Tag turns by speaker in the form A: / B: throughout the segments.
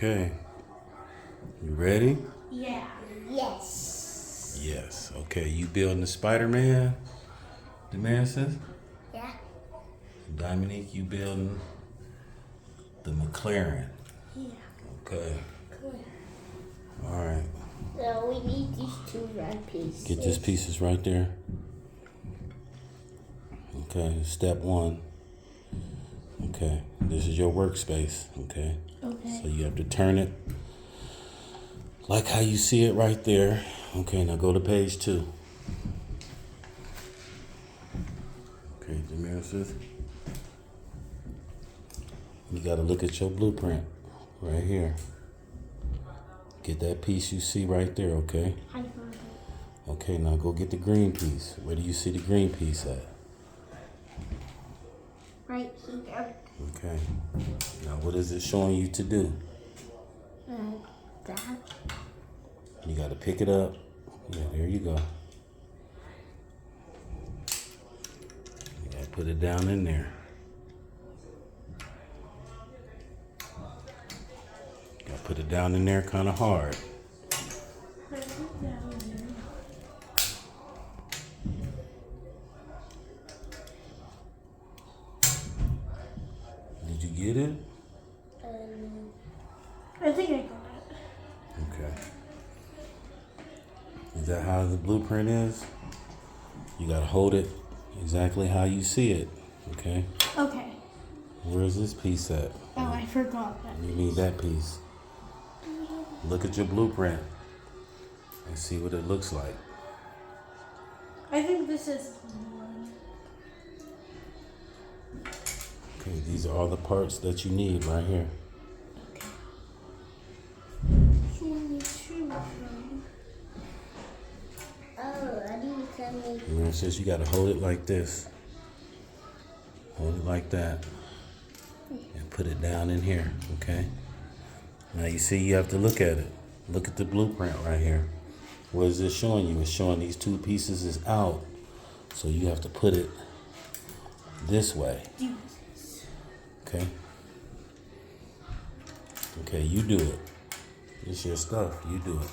A: Okay. You ready?
B: Yeah.
C: Yes.
A: Yes. Okay. You building the Spiderman? The man says.
C: Yeah.
A: Dominique, you building the McLaren?
B: Yeah.
A: Okay.
B: Cool.
A: All right.
C: So we need these two red pieces.
A: Get these pieces right there. Okay. Step one. Okay. This is your workspace. Okay.
B: Okay.
A: So you have to turn it like how you see it right there. Okay. Now go to page 2. Okay. Jameer says. You got to look at your blueprint right here. Get that piece you see right there, okay?
B: I found it.
A: Okay, now go get the green piece. Where do you see the green piece at?
C: Right here.
A: Okay. Now what is it showing you to do?
C: That.
A: You got to pick it up. Yeah, there you go. You got to put it down in there. Got to put it down in there kind of hard.
B: Put it down there.
A: Did you get it?
B: I think I got it.
A: Okay. Is that how the blueprint is? You gotta hold it exactly how you see it, okay?
B: Okay.
A: Where's this piece at?
B: Oh, I forgot that.
A: You need that piece. Look at your blueprint and see what it looks like.
B: I think this is one.
A: Okay, these are all the parts that you need right here.
B: Okay. So only two of them.
C: Oh, I didn't come in.
A: And it says you gotta hold it like this. Hold it like that. And put it down in here, okay? Now you see you have to look at it. Look at the blueprint right here. What is this showing you? It's showing these two pieces is out. So you have to put it this way. Okay? Okay, you do it. It's your stuff. You do it.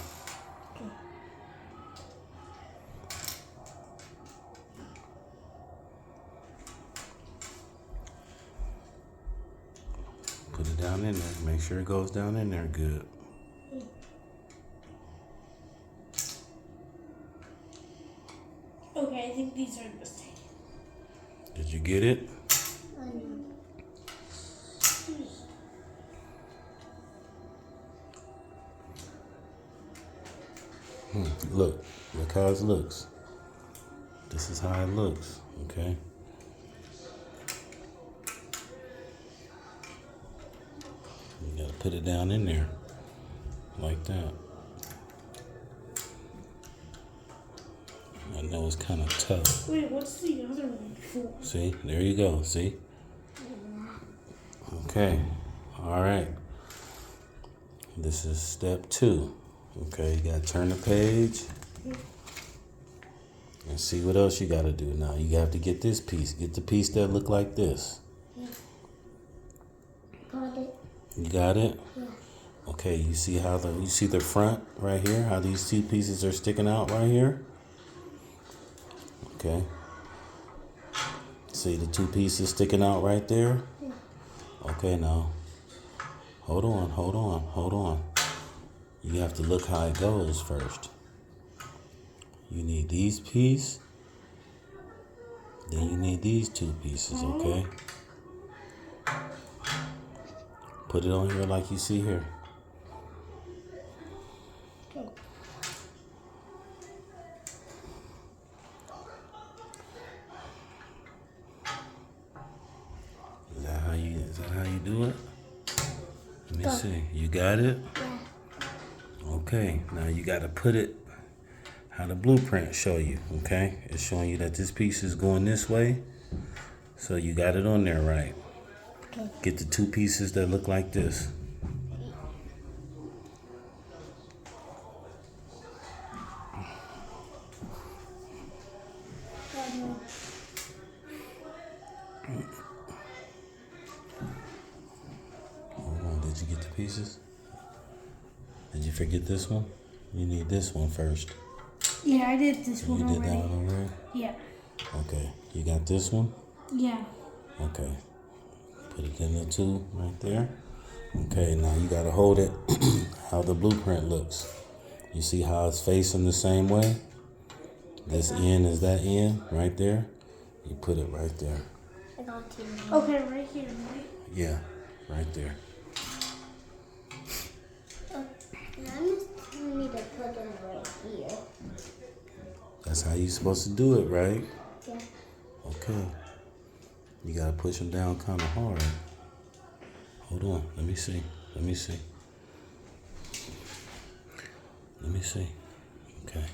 A: Put it down in there. Make sure it goes down in there good.
B: Okay, I think these are the same.
A: Did you get it? Look how it looks. This is how it looks, okay? You gotta put it down in there, like that. I know it's kind of tough.
B: Wait, what's the other one for?
A: See, there you go, see? Okay, all right. This is step 2. Okay, you gotta turn the page and see what else you gotta do. Now you have to get this piece. Get the piece that look like this.
C: Got it.
A: You got it?
C: Yeah.
A: Okay, you see the front right here? How these two pieces are sticking out right here? Okay. See the two pieces sticking out right there? Okay, now hold on. You have to look how it goes first. You need these pieces, then you need these two pieces, okay? Put it on here like you see here. Is that how you do it? Let me see. You got it?
C: Yeah.
A: Okay, now you got to put it how the blueprint show you, okay? It's showing you that this piece is going this way, so you got it on there right.
C: Okay.
A: Get the two pieces that look like this. Hold on, did you get the pieces? Did you forget this one? You need this one first.
B: Yeah, I did this one
A: You did
B: already.
A: that one already?
B: Yeah.
A: Okay. You got this one?
B: Yeah.
A: Okay. Put it in the two right there. Okay, now you gotta hold it how the blueprint looks. You see how it's facing the same way? This end is that end right there. You put it right there.
C: I got you.
B: Okay, right here, right?
A: Yeah, right there.
C: Oh, and I'm just telling me to put it right here.
A: That's how you're supposed to do it, right?
C: Yeah.
A: Okay. You gotta push them down kind of hard. Hold on. Let me see. Let me see. Let me see. Okay.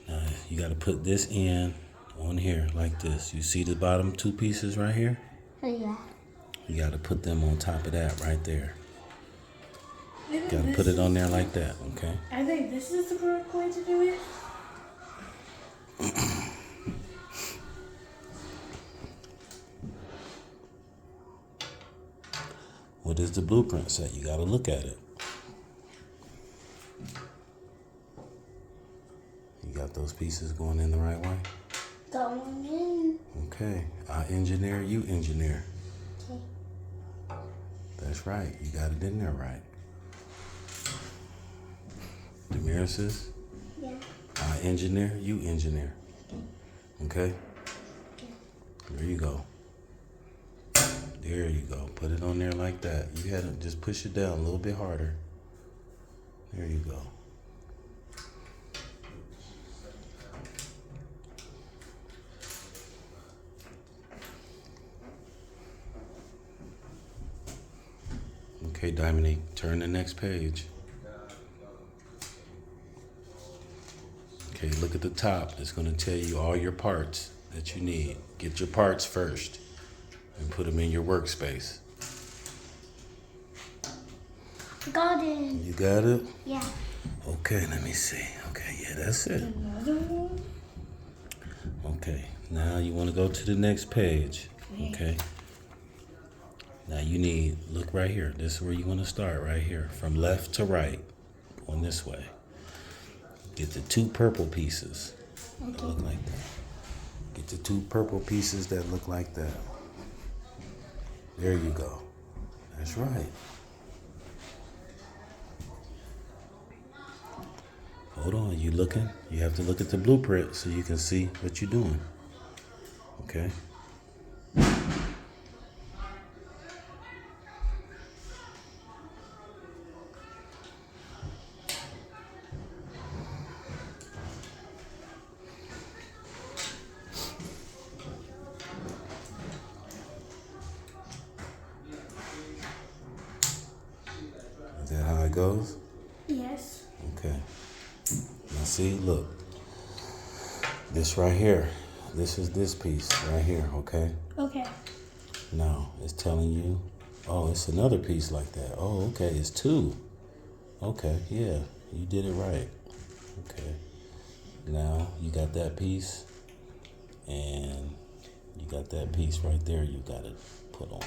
A: Now you gotta put this end on here like this. You see the bottom two pieces right here?
C: Oh, yeah.
A: You gotta put them on top of that right there.
B: I think
A: You gotta
B: this
A: put it
B: is-
A: on there like that, okay?
B: I think this is the correct way to do it.
A: What does the blueprint say? You gotta look at it. You got those pieces going in the right way?
C: Going in.
A: Okay. I engineer, you engineer.
C: Okay.
A: That's right. You got it in there right. Damaris,
C: Yeah.
A: I engineer, you engineer. Okay? There you go. There you go. Put it on there like that. You had to just push it down a little bit harder. There you go. Okay, Dominique, turn the next page. Okay, look at the top. It's going to tell you all your parts that you need. Get your parts first and put them in your workspace.
C: Got it.
A: You got it?
C: Yeah.
A: Okay, let me see. Okay, yeah, that's it.
B: Another one.
A: Okay, now you want to go to the next page. Okay. Now you need, look right here. This is where you want to start, right here. From left to right, going this way. Get the two purple pieces that look like that. Get the two purple pieces that look like that. There you go. That's right. Hold on, you looking? You have to look at the blueprint so you can see what you're doing. Okay? Is that how it goes?
B: Yes.
A: Okay. Now see, look. This right here. This is this piece right here, okay?
B: Okay.
A: Now, it's telling you, oh, it's another piece like that. Oh, okay, it's two. Okay, yeah, you did it right. Okay. Now, you got that piece, and you got that piece right there you got to put on.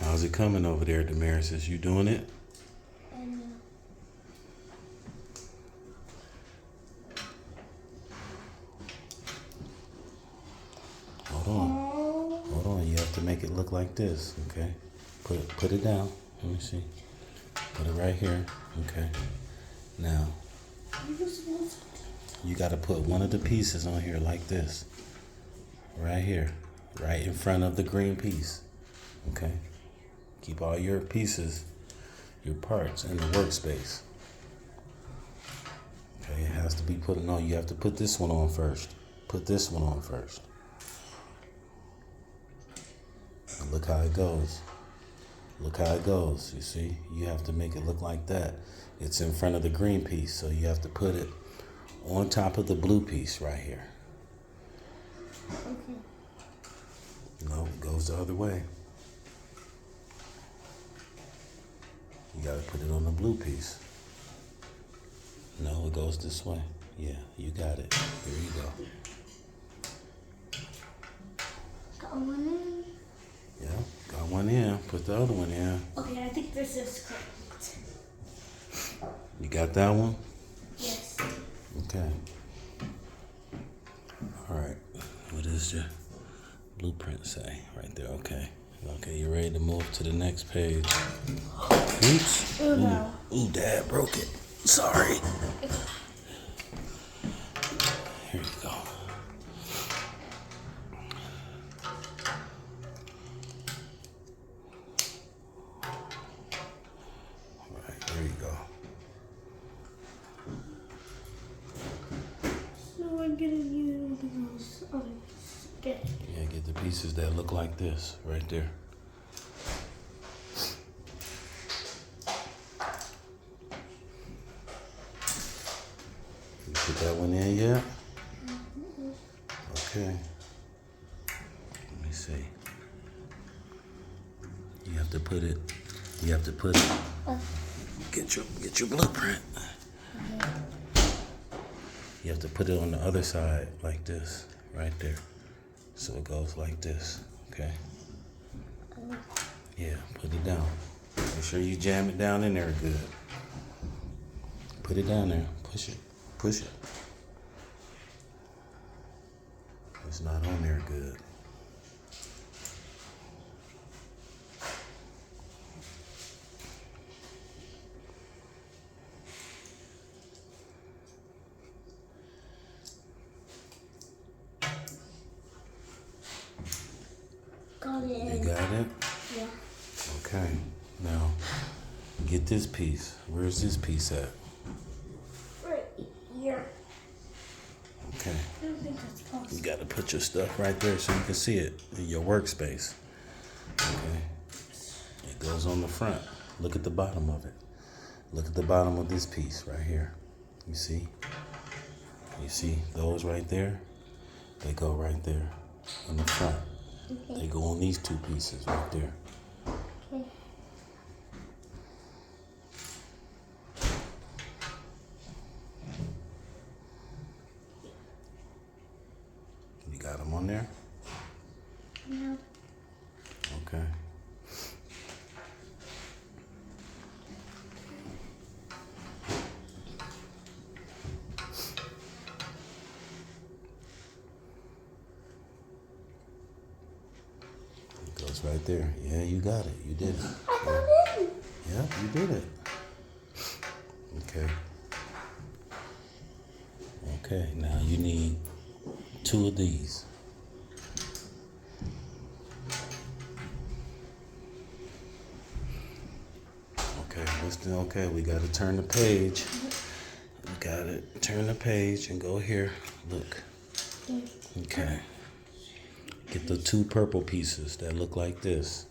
A: How's it coming over there, Damaris? Is you doing it? Hold on. Hold on. You have to make it look like this, okay? Put it down. Let me see. Put it right here. Okay. Now, you got to put one of the pieces on here like this. Right here. Right in front of the green piece. Okay? Keep all your pieces, your parts in the workspace. Okay, it has to be put, no, you have to put this one on first. Put this one on first. And look how it goes. Look how it goes, you see? You have to make it look like that. It's in front of the green piece, so you have to put it on top of the blue piece right here.
C: Okay.
A: No, it goes the other way. You gotta put it on the blue piece. No, it goes this way. Yeah, you got it. There you go.
C: Going in.
A: the other one in.
B: Okay, I think this is correct.
A: You got that one?
B: Yes.
A: Okay. All right. What does your blueprint say right there? Okay. Okay, you ready to move to the next page? Oops.
B: Oh no.
A: Ooh, Dad broke it. Sorry. Here you go. All right, there you go.
B: So I'm gonna use those others. Okay.
A: Yeah, get the pieces that look like this right there. You put that one in yet? Okay. Let me see. You have to put it. Get your blueprint. You have to put it on the other side like this, right there. So it goes like this, okay? Yeah, put it down. Make sure you jam it down in there good. Put it down there. Push it. Push it. It's not on there good.
C: Got it.
A: You got it?
C: Yeah.
A: Okay. Now, get this piece. Where's this piece at?
C: Right here.
A: Okay.
B: I don't think that's possible.
A: You got to put your stuff right there so you can see it in your workspace. Okay. It goes on the front. Look at the bottom of it. Look at the bottom of this piece right here. You see? You see those right there? They go right there in the front.
C: Okay.
A: They go on these two pieces right there.
C: Okay.
A: You got them on there?
C: No.
A: Okay. It goes right there. Yeah, you got it. You did it.
C: I got it.
A: Yeah, you did it. Okay. Okay, now you need 2 of these. Okay, okay, we gotta turn the page. We gotta turn the page and go here. Look. Okay. Get the 2 purple pieces that look like this.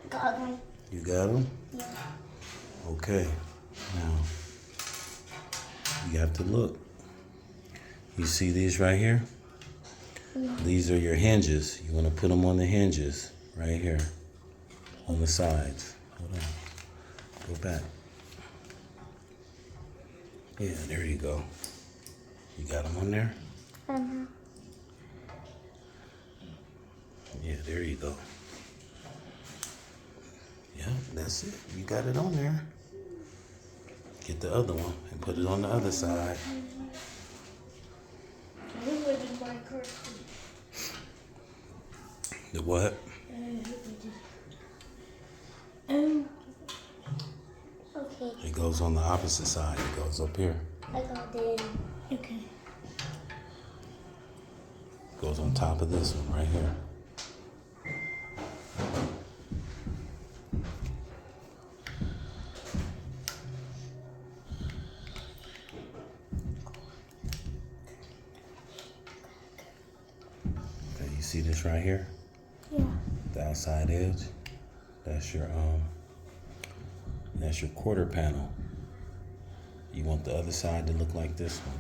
C: Got one.
A: You got them?
C: Yeah.
A: Okay. Now, you have to look. You see these right here?
C: Yeah.
A: These are your hinges. You want to put them on the hinges right here on the sides. Hold on. Go back. Yeah, there you go. You got them on there?
C: Uh-huh.
A: Yeah, there you go. Yeah, that's it. You got it on there. Get the other one and put it on the other side.
B: I hope I did mine correctly.
A: The what?
B: I hope I did.
C: Okay.
A: It goes on the opposite side. It goes up here.
C: I got it.
B: Okay.
A: Goes on top of this one right here. Okay, you see this right here?
B: Yeah.
A: The outside edge. That's your quarter panel. You want the other side to look like this one.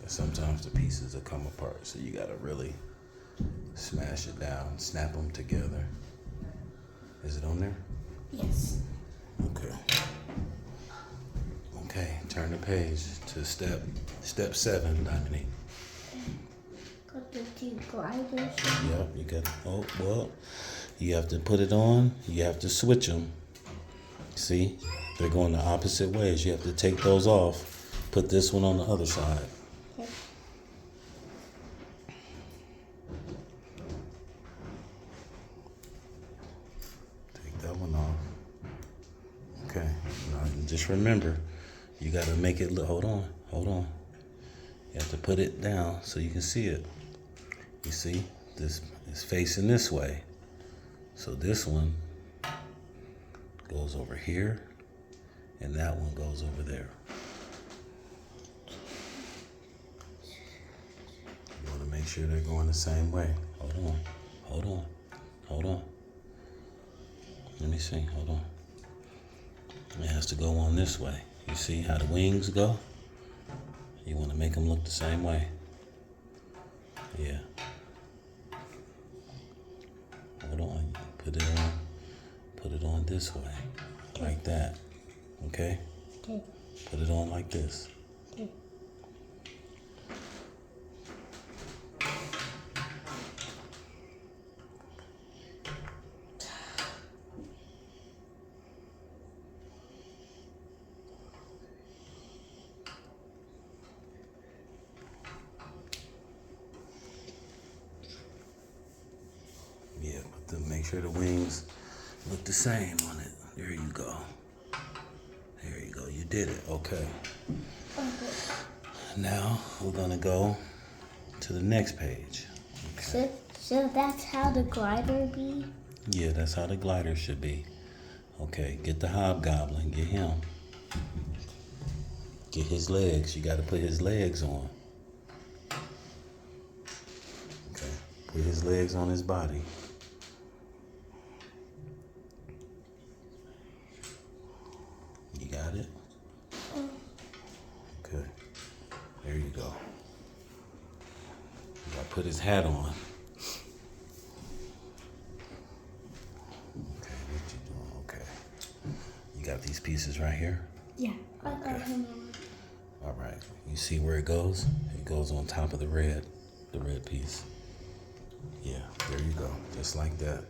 A: But sometimes the pieces will come apart, so you gotta really smash it down, snap them together. Is it on there?
B: Yes.
A: Okay. Okay, turn the page to step 7, Dominique.
C: put the two gliders on?
A: Yep, you got, oh, well, you have to put it on. You have to switch them. See, they're going the opposite ways. You have to take those off. Put this one on the other side.
C: Okay.
A: Take that one off. Okay, now just remember, you got to make it look, hold on. You have to put it down so you can see it. You see, this is facing this way. So this one goes over here, and that one goes over there. You want to make sure they're going the same way. Hold on. Let me see, hold on. It has to go on this way. You see how the wings go? You want to make them look the same way. Yeah. Hold on. Put it on this way. Like that. Okay?
C: Okay.
A: Put it on like this.
C: Okay.
A: Yeah, make sure the wings look the same on it. There you go. There you go. You did it. Okay.
C: Okay.
A: Now we're gonna go to the next page. Okay.
C: So that's how the glider be?
A: Yeah, that's how the glider should be. Okay, get the hobgoblin. Get him. Get his legs. You got to put his legs on. Okay, put his legs on his body. You got it? Okay, there you go. You got to put his hat on. Okay, what you doing? Okay. You got these pieces right here?
C: Yeah. I got him on.
A: All right. You see where it goes? It goes on top of the red piece. Yeah, there you go. Just like that.